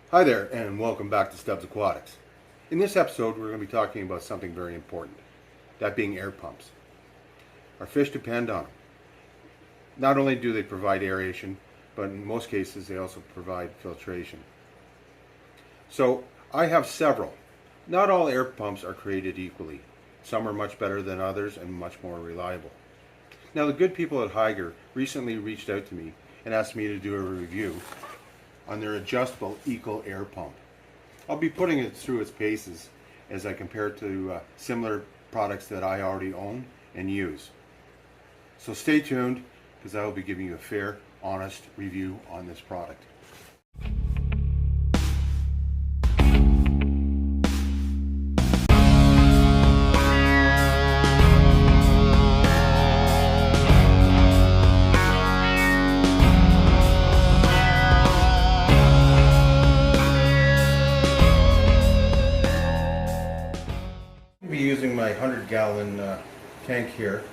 Hi there, and welcome back to Stubbs Aquatics. In this episode, we're going to be talking about something very important, that being air pumps. Our fish depend on them. Not only do they provide aeration, but in most cases they also provide filtration. So I have several. Not all air pumps are created equally. Some are much better than others and much more reliable. Now, the good people at Hygger recently reached out to me and asked me to do a review on their adjustable Eco air pump. I'll be putting it through its paces as I compare it to similar products that I already own and use. So stay tuned, because I will be giving you a fair, honest review on this product. Using my 100-gallon tank here,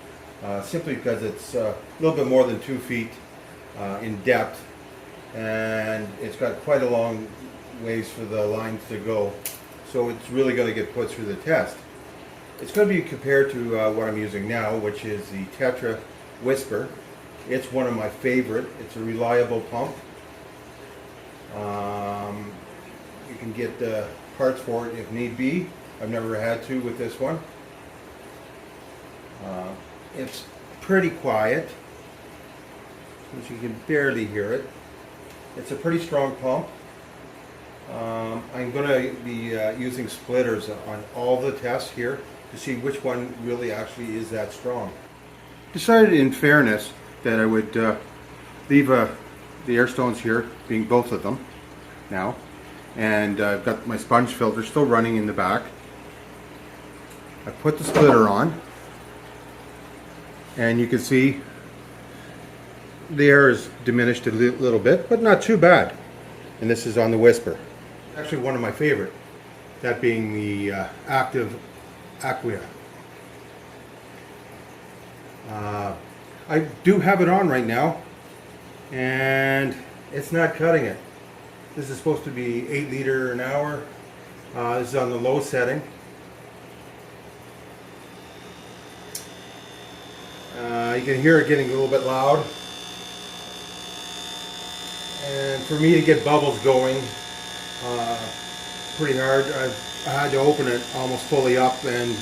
simply because it's a little bit more than 2 feet in depth, and it's got quite a long ways for the lines to go, so it's really going to get put through the test. It's going to be compared to what I'm using now, which is the Tetra Whisper. It's one of my favorite. It's a reliable pump. You can get parts for it if need be. I've never had to with this one. It's pretty quiet, since you can barely hear it. It's a pretty strong pump. I'm going to be using splitters on all the tests here to see which one really actually is that strong. Decided in fairness that I would leave the air stones here, being both of them now, and I've got my sponge filter still running in the back. I put the splitter on, and you can see the air is diminished a little bit, but not too bad. And this is on the Whisper. Actually one of my favorite, that being the active Aqua. I do have it on right now, and it's not cutting it. This is supposed to be 8 liters an hour. This is on the low setting. You can hear it getting a little bit loud, and for me to get bubbles going pretty hard, I had to open it almost fully up, and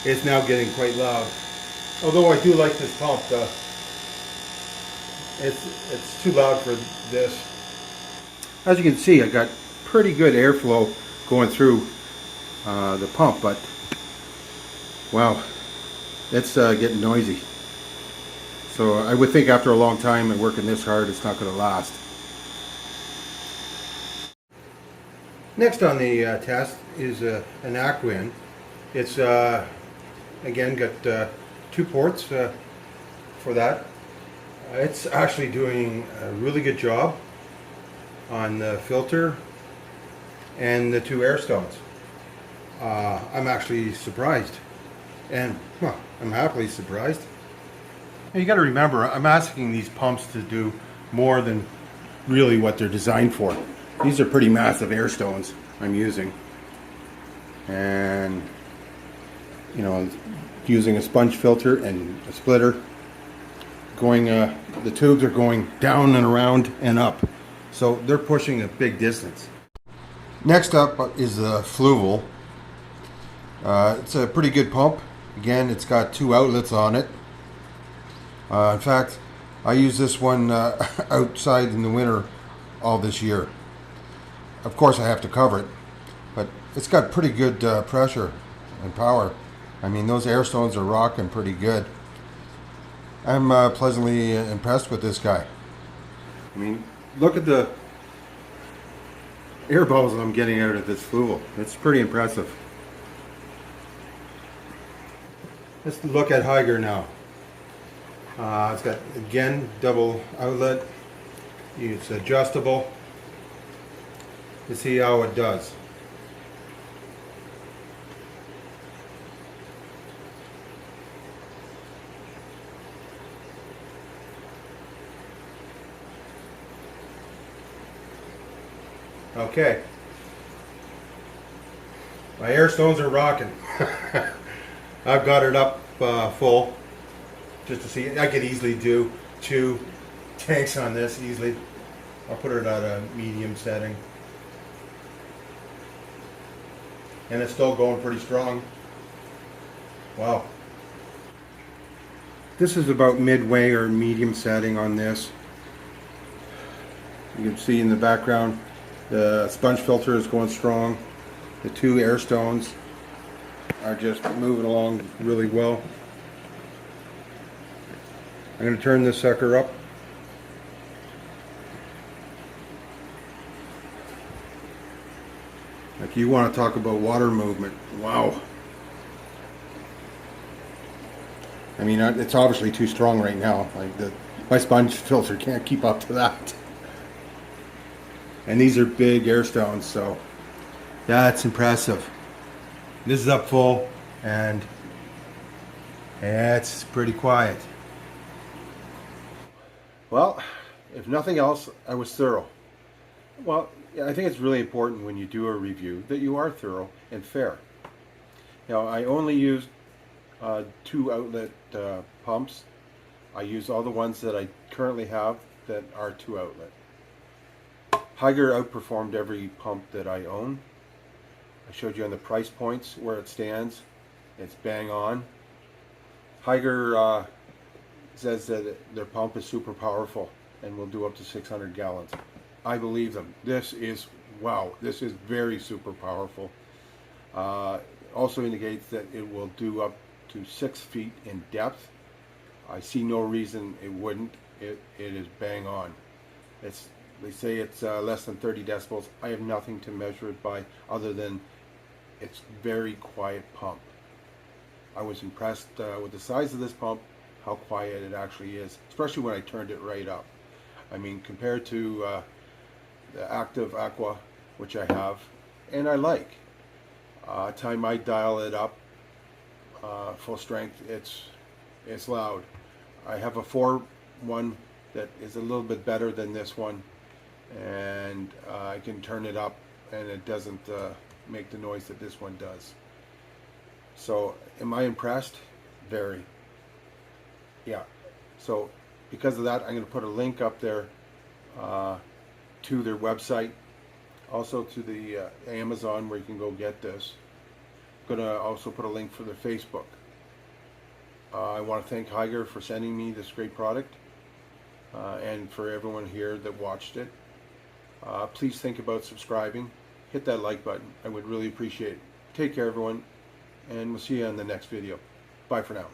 it's now getting quite loud. Although I do like this pump, it's too loud for this. As you can see, I got pretty good airflow going through the pump, but wow, it's getting noisy. So I would think after a long time and working this hard, it's not going to last. Next on the test is an Aqueon. It's again got 2 ports for that. It's actually doing a really good job on the filter and the 2 air stones. I'm actually surprised, and I'm happily surprised. You got to remember, I'm asking these pumps to do more than really what they're designed for. These are pretty massive air stones I'm using, and you know, using a sponge filter and a splitter. Going, the tubes are going down and around and up, so they're pushing a big distance. Next up is the Fluval. It's a pretty good pump. Again, it's got 2 outlets on it. In fact, I use this one outside in the winter all this year. Of course I have to cover it, but it's got pretty good pressure and power. I mean, those air stones are rocking pretty good. I'm pleasantly impressed with this guy. I mean, look at the air bubbles I'm getting out of this Fluval. It's pretty impressive. Let's look at Hygger now. It's got, again, double outlet. It's adjustable. To see how it does. Okay. My air stones are rocking. I've got it up full just to see. I could easily do 2 tanks on this easily. I'll put it at a medium setting. And it's still going pretty strong. Wow. This is about midway or medium setting on this. You can see in the background the sponge filter is going strong. The 2 air stones are just moving along really well. I'm going to turn this sucker up. Like, you want to talk about water movement. Wow. I mean, it's obviously too strong right now. Like, my sponge filter can't keep up to that. And these are big air stones, so that's impressive. This is up full, and it's pretty quiet. Well, if nothing else, I was thorough. Well, I think it's really important when you do a review that you are thorough and fair. Now, I only used 2 outlet pumps. I use all the ones that I currently have that are 2 outlet. Hygger outperformed every pump that I own. I showed you on the price points where it stands. It's bang on. Hygger says that their pump is super powerful and will do up to 600 gallons. I believe them. This is, wow, this is very super powerful. Also indicates that it will do up to 6 feet in depth. I see no reason it wouldn't. It is bang on. They say it's less than 30 decibels. I have nothing to measure it by other than it's very quiet pump. I was impressed with the size of this pump, how quiet it actually is, especially when I turned it right up. I mean, compared to the active Aqua, which I have, and I like. Time I dial it up full strength, it's loud. I have a 4-1 that is a little bit better than this one, and I can turn it up and it doesn't make the noise that this one does. So am I impressed? Very. Yeah. So because of that, I'm going to put a link up there to their website, also to the Amazon where you can go get this. I'm going to also put a link for their Facebook. I want to thank Hygger for sending me this great product, and for everyone here that watched it. Please think about subscribing. Hit that like button. I would really appreciate it. Take care, everyone, and we'll see you on the next video. Bye for now.